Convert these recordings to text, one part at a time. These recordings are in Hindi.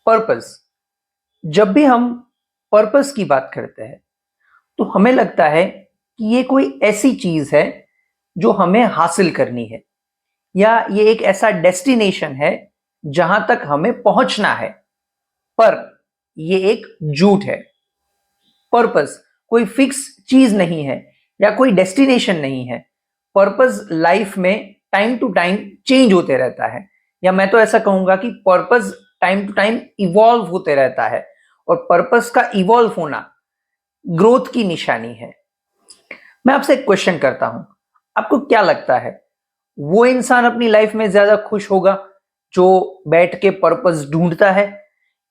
पर्पस। जब भी हम पर्पस की बात करते हैं तो हमें लगता है कि ये कोई ऐसी चीज है जो हमें हासिल करनी है, या ये एक ऐसा डेस्टिनेशन है जहां तक हमें पहुंचना है। पर ये एक झूठ है। पर्पस कोई फिक्स चीज नहीं है या कोई डेस्टिनेशन नहीं है। पर्पस लाइफ में टाइम टू टाइम चेंज होते रहता है, या मैं तो ऐसा कहूंगा कि purpose time to time evolve होते रहता है। और पर्पस का इवॉल्व होना ग्रोथ की निशानी है। मैं आपसे एक क्वेश्चन करता हूं, आपको क्या लगता है वो इंसान अपनी लाइफ में ज्यादा खुश होगा जो बैठ के पर्पस ढूंढता है,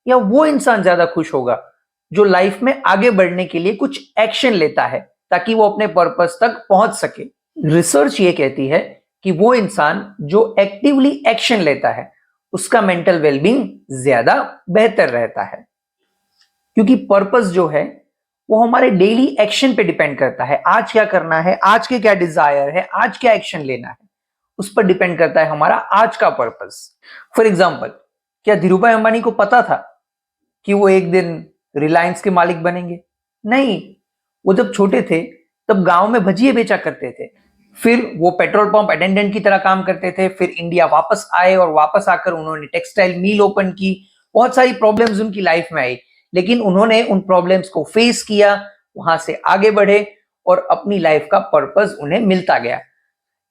या वो इंसान ज्यादा खुश होगा जो लाइफ में आगे बढ़ने के लिए कुछ एक्शन लेता है ताकि वो अपने पर्पस तक पहुंच सके? रिसर्च ये कहती है कि वो इंसान जो एक्टिवली एक्शन लेता है उसका मेंटल वेलबींग ज्यादा बेहतर रहता है, क्योंकि पर्पस जो है वो हमारे डेली एक्शन पे डिपेंड करता है। आज क्या करना है, आज के क्या डिजायर है, आज क्या एक्शन लेना है, उस पर डिपेंड करता है हमारा आज का पर्पस। फॉर एग्जाम्पल, क्या धीरूभाई अंबानी को पता था कि वो एक दिन रिलायंस के मालिक बनेंगे? नहीं। वो जब छोटे थे तब गांव में भजिए बेचा करते थे, फिर वो पेट्रोल पंप अटेंडेंट की तरह काम करते थे, फिर इंडिया वापस आए और वापस आकर उन्होंने टेक्सटाइल मिल ओपन की। बहुत सारी प्रॉब्लम्स उनकी लाइफ में आई, लेकिन उन्होंने उन प्रॉब्लम्स को फेस किया, वहां से आगे बढ़े और अपनी लाइफ का पर्पस उन्हें मिलता गया।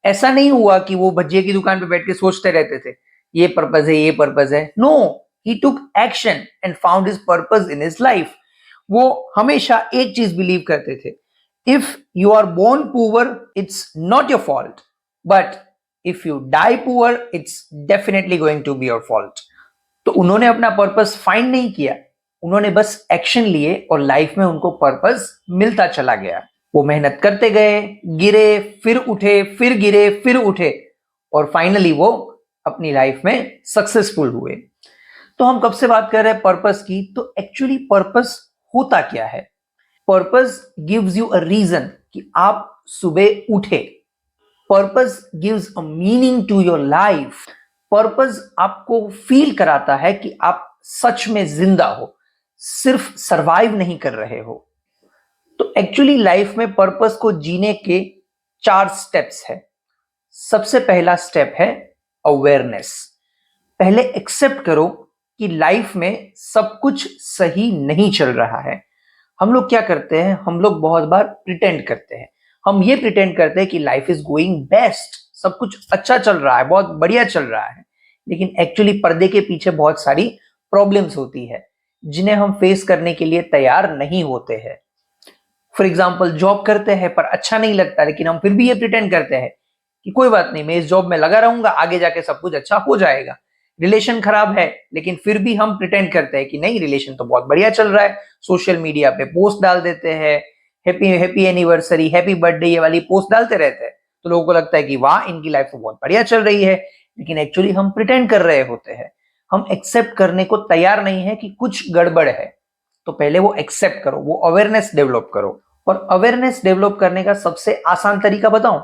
ऐसा नहीं हुआ कि वो भजिए की दुकान पे बैठ के सोचते रहते थे ये पर्पस है, ये पर्पस है। No, he took action and found his purpose in his life. वो हमेशा एक चीज बिलीव करते थे, if you are born poor it's not your fault, but if you die poor it's definitely going to be your fault. तो उन्होंने अपना पर्पस फाइंड नहीं किया, उन्होंने बस एक्शन लिए और लाइफ में उनको पर्पस मिलता चला गया। वो मेहनत करते गए, गिरे फिर उठे, फिर गिरे फिर उठे, और फाइनली वो अपनी लाइफ में सक्सेसफुल हुए। तो हम कब से बात कर रहे हैं पर्पस की? तो एक्चुअली पर्पस होता क्या है? Purpose gives you a reason कि आप सुबह उठे। Purpose gives a meaning to your life. Purpose आपको फील कराता है कि आप सच में जिंदा हो, सिर्फ सरवाइव नहीं कर रहे हो। तो एक्चुअली लाइफ में पर्पस को जीने के 4 स्टेप्स है। सबसे पहला स्टेप है अवेयरनेस। पहले एक्सेप्ट करो कि लाइफ में सब कुछ सही नहीं चल रहा है। हम लोग क्या करते हैं, हम लोग बहुत बार प्रिटेंड करते हैं। हम ये प्रिटेंड करते हैं कि लाइफ इज गोइंग बेस्ट, सब कुछ अच्छा चल रहा है, बहुत बढ़िया चल रहा है, लेकिन एक्चुअली पर्दे के पीछे बहुत सारी प्रॉब्लम्स होती है जिन्हें हम फेस करने के लिए तैयार नहीं होते हैं। फॉर एग्जाम्पल, जॉब करते हैं पर अच्छा नहीं लगता, लेकिन हम फिर भी ये प्रिटेंड करते हैं कि कोई बात नहीं, मैं इस जॉब में लगा रहूंगा, आगे जाके सब कुछ अच्छा हो जाएगा। रिलेशन खराब है, लेकिन फिर भी हम प्रिटेंड करते हैं कि नहीं, रिलेशन तो बहुत बढ़िया चल रहा है। सोशल मीडिया पे पोस्ट डाल देते हैं, happy happy anniversary, happy birthday, ये वाली पोस्ट डालते रहते हैं, तो लोगों को लगता है कि वाह, इनकी लाइफ तो बहुत बढ़िया चल रही है। लेकिन एक्चुअली हम प्रिटेंड कर रहे होते हैं। हम एक्सेप्ट करने को तैयार नहीं है कि कुछ गड़बड़ है। तो पहले वो एक्सेप्ट करो, वो अवेयरनेस डेवलप करो। और अवेयरनेस डेवलप करने का सबसे आसान तरीका बताऊं?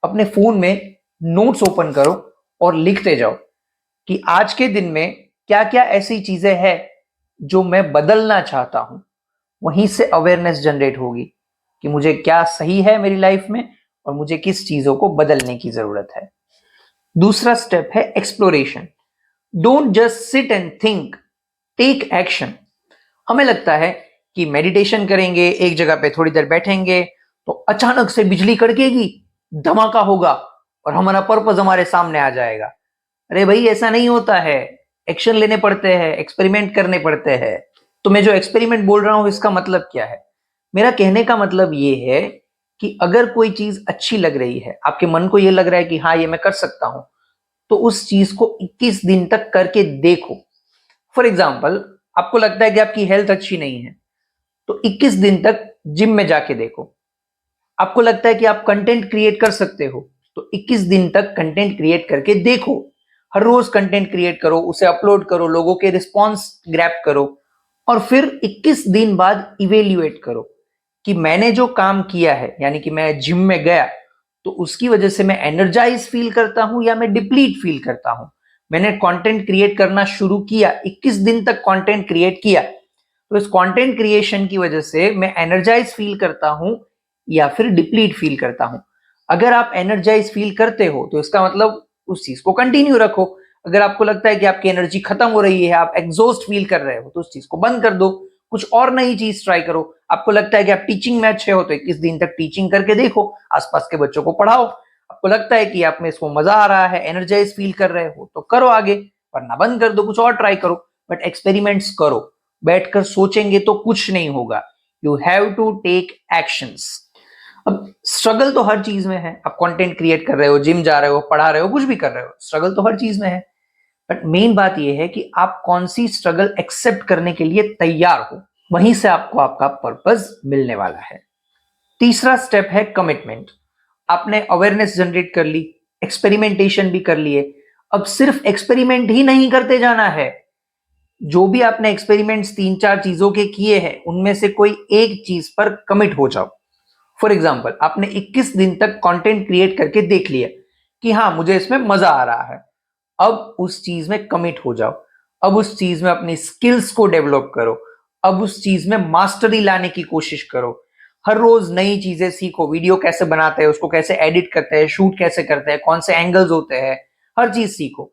अपने फोन में नोट्स ओपन करो और लिखते जाओ कि आज के दिन में क्या क्या ऐसी चीजें हैं जो मैं बदलना चाहता हूं। वहीं से अवेयरनेस जनरेट होगी कि मुझे क्या सही है मेरी लाइफ में और मुझे किस चीजों को बदलने की जरूरत है। दूसरा स्टेप है exploration. Don't just sit and think, take action. हमें लगता है कि मेडिटेशन करेंगे, एक जगह पे थोड़ी देर बैठेंगे तो अचानक से बिजली कड़केगी, धमाका होगा और हमारा पर्पस हमारे सामने आ जाएगा। अरे भाई, ऐसा नहीं होता है। एक्शन लेने पड़ते हैं, एक्सपेरिमेंट करने पड़ते हैं। तो मैं जो एक्सपेरिमेंट बोल रहा हूं इसका मतलब क्या है? मेरा कहने का मतलब ये है कि अगर कोई चीज अच्छी लग रही है, आपके मन को ये लग रहा है कि हाँ, ये मैं कर सकता हूं, तो उस चीज को 21 दिन तक करके देखो। फॉर एग्जाम्पल, आपको लगता है कि आपकी हेल्थ अच्छी नहीं है, तो 21 दिन तक जिम में जाके देखो। आपको लगता है कि आप कंटेंट क्रिएट कर सकते हो, तो 21 दिन तक कंटेंट क्रिएट करके देखो। हर रोज कंटेंट क्रिएट करो, उसे अपलोड करो, लोगों के रिस्पॉन्स ग्रैब करो, और फिर 21 दिन बाद इवेल्युएट करो कि मैंने जो काम किया है, यानी कि मैं जिम में गया तो उसकी वजह से मैं एनर्जाइज फील करता हूं या मैं डिप्लीट फील करता हूं। मैंने कंटेंट क्रिएट करना शुरू किया, 21 दिन तक कंटेंट क्रिएट किया, तो इस कंटेंट क्रिएशन की वजह से मैं एनर्जाइज फील करता हूं या फिर डिप्लीट फील करता हूं। अगर आप एनर्जाइज फील करते हो तो इसका मतलब उस चीज को कंटिन्यू रखो। अगर आपको लगता है कि आपकी एनर्जी खत्म हो रही है, आप एग्जॉस्ट फील कर रहे हो, तो उस चीज को बंद कर दो, कुछ और नई चीज ट्राई करो। आपको लगता है कि आप टीचिंग में अच्छे हो तो 21 दिन तक टीचिंग करके देखो, आसपास के बच्चों को पढ़ाओ। आपको लगता है कि आप में इसको मजा आ रहा है, एनर्जाइज फील कर रहे हो, तो करो आगे, वरना बंद कर दो, कुछ और ट्राई करो। बट एक्सपेरिमेंट्स करो, बैठकर सोचेंगे तो कुछ नहीं होगा। You have to take actions. अब स्ट्रगल तो हर चीज में है। आप कंटेंट क्रिएट कर रहे हो, जिम जा रहे हो, पढ़ा रहे हो, कुछ भी कर रहे हो, स्ट्रगल तो हर चीज में है। बट मेन बात यह है कि आप कौन सी स्ट्रगल एक्सेप्ट करने के लिए तैयार हो, वहीं से आपको आपका पर्पस मिलने वाला है। तीसरा स्टेप है कमिटमेंट। आपने अवेयरनेस जनरेट कर ली, एक्सपेरिमेंटेशन भी कर लिए। अब सिर्फ एक्सपेरिमेंट ही नहीं करते जाना है। जो भी आपने एक्सपेरिमेंट्स 3-4 चीजों के किए हैं, उनमें से कोई एक चीज पर कमिट हो जाओ। फॉर एग्जाम्पल, आपने 21 दिन तक कंटेंट क्रिएट करके देख लिया कि हाँ, मुझे इसमें मजा आ रहा है। अब उस चीज में कमिट हो जाओ। अब उस चीज में अपनी स्किल्स को डेवलप करो। अब उस चीज में मास्टरी लाने की कोशिश करो। हर रोज नई चीजें सीखो। वीडियो कैसे बनाते हैं, उसको कैसे एडिट करते हैं, शूट कैसे करते हैं, कौन से एंगल्स होते हैं, हर चीज सीखो।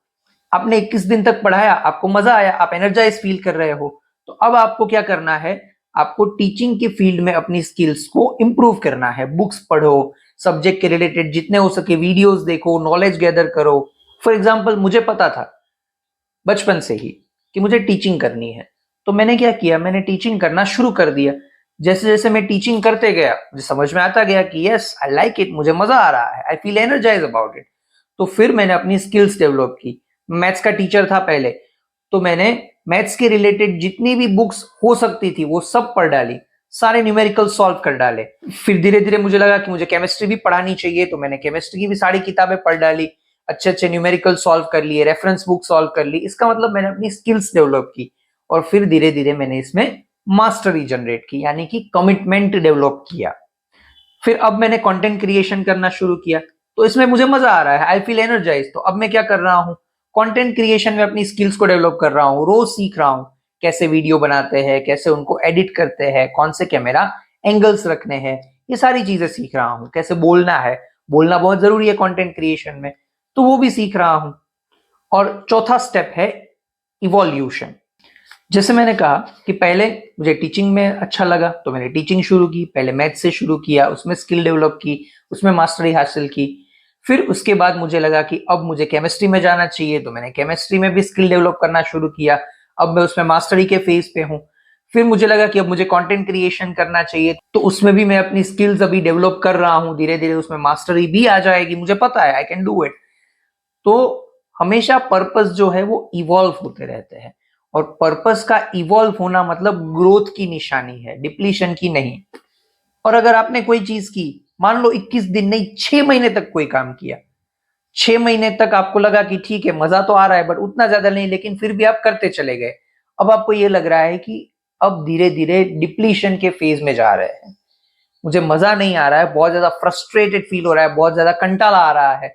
आपने 21 दिन तक पढ़ाया, आपको मजा आया, आप एनर्जाइज फील कर रहे हो, तो अब आपको क्या करना है? आपको टीचिंग के फील्ड में अपनी स्किल्स को इंप्रूव करना है। बुक्स पढ़ो, सब्जेक्ट के रिलेटेड जितने हो सके वीडियोस देखो, नॉलेज गैदर करो। फॉर एग्जाम्पल, मुझे पता था बचपन से ही कि मुझे टीचिंग करनी है, तो मैंने क्या किया, मैंने टीचिंग करना शुरू कर दिया। जैसे जैसे मैं टीचिंग करते गया, मुझे समझ में आता गया कि यस, आई लाइक इट, मुझे मजा आ रहा है, I feel energise about it. तो फिर मैंने अपनी स्किल्स डेवलप की। मैथ्स का टीचर था पहले, तो मैंने मैथ्स के रिलेटेड जितनी भी बुक्स हो सकती थी वो सब पढ़ डाली, सारे न्यूमेरिकल सॉल्व कर डाले। फिर धीरे धीरे मुझे लगा कि मुझे केमिस्ट्री भी पढ़ानी चाहिए, तो मैंने केमिस्ट्री की भी सारी किताबें पढ़ डाली, अच्छे अच्छे न्यूमेरिकल सॉल्व कर लिए, रेफरेंस बुक सॉल्व कर ली। इसका मतलब मैंने अपनी स्किल्स डेवलप की, और फिर धीरे धीरे मैंने इसमें मास्टरी जनरेट की, यानी कि कमिटमेंट डेवलप किया। फिर अब मैंने कंटेंट क्रिएशन करना शुरू किया, तो इसमें मुझे मजा आ रहा है, आई फील एनर्जाइज। तो अब मैं क्या कर रहा हूँ, कंटेंट क्रिएशन में अपनी स्किल्स को डेवलप कर रहा हूँ, रोज सीख रहा हूँ कैसे वीडियो बनाते हैं, कैसे उनको एडिट करते हैं, कौन से कैमरा एंगल्स रखने हैं, ये सारी चीजें सीख रहा हूँ। कैसे बोलना है, बोलना बहुत जरूरी है कंटेंट क्रिएशन में, तो वो भी सीख रहा हूँ। और चौथा स्टेप है इवोल्यूशन। जैसे मैंने कहा कि पहले मुझे टीचिंग में अच्छा लगा, तो मैंने टीचिंग शुरू की। पहले मैथ से शुरू किया, उसमें स्किल डेवलप की, उसमें मास्टरी हासिल की। फिर उसके बाद मुझे लगा कि अब मुझे केमिस्ट्री में जाना चाहिए, तो मैंने केमिस्ट्री में भी स्किल डेवलप करना शुरू किया। अब मैं उसमें मास्टरी के फेज पे हूँ। फिर मुझे लगा कि अब मुझे कंटेंट क्रिएशन करना चाहिए, तो उसमें भी मैं अपनी स्किल्स अभी डेवलप कर रहा हूँ। धीरे धीरे उसमें मास्टरी भी आ जाएगी, मुझे पता है आई कैन डू इट। तो हमेशा पर्पस जो है वो इवॉल्व होते रहते हैं, और पर्पस का इवॉल्व होना मतलब ग्रोथ की निशानी है, डिप्लीशन की नहीं। और अगर आपने कोई चीज की, मान लो 21 दिन नहीं, 6 महीने तक कोई काम किया, 6 महीने तक आपको लगा कि ठीक है, मजा तो आ रहा है बट उतना ज्यादा नहीं, लेकिन फिर भी आप करते चले गए। अब आपको ये लग रहा है कि अब धीरे धीरे डिप्लीशन के फेज में जा रहे हैं, मुझे मजा नहीं आ रहा है, बहुत ज्यादा फ्रस्ट्रेटेड फील हो रहा है, बहुत ज्यादा कंटाला आ रहा है।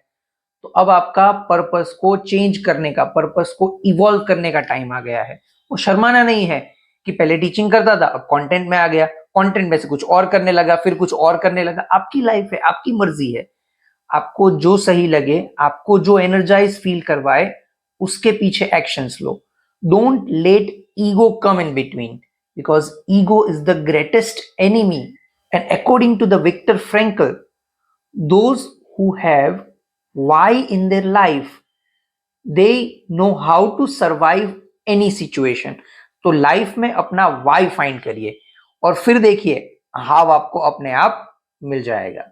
तो अब आपका पर्पस को चेंज करने का, पर्पस को इवॉल्व करने का टाइम आ गया है। वो शर्माना नहीं है कि पहले टीचिंग करता था, अब कंटेंट में आ गया, कंटेंट में से कुछ और करने लगा, फिर कुछ और करने लगा। आपकी लाइफ है, आपकी मर्जी है, आपको जो सही लगे, आपको जो एनर्जाइज फील करवाए, उसके पीछे एक्शंस लो। Don't let ego come in between, because ego is the greatest enemy. And according to the Victor Frankl, those who have why in their life, they know how to survive any situation। तो लाइफ में अपना वाई फाइंड करिए, और फिर देखिए हाव आपको अपने आप मिल जाएगा।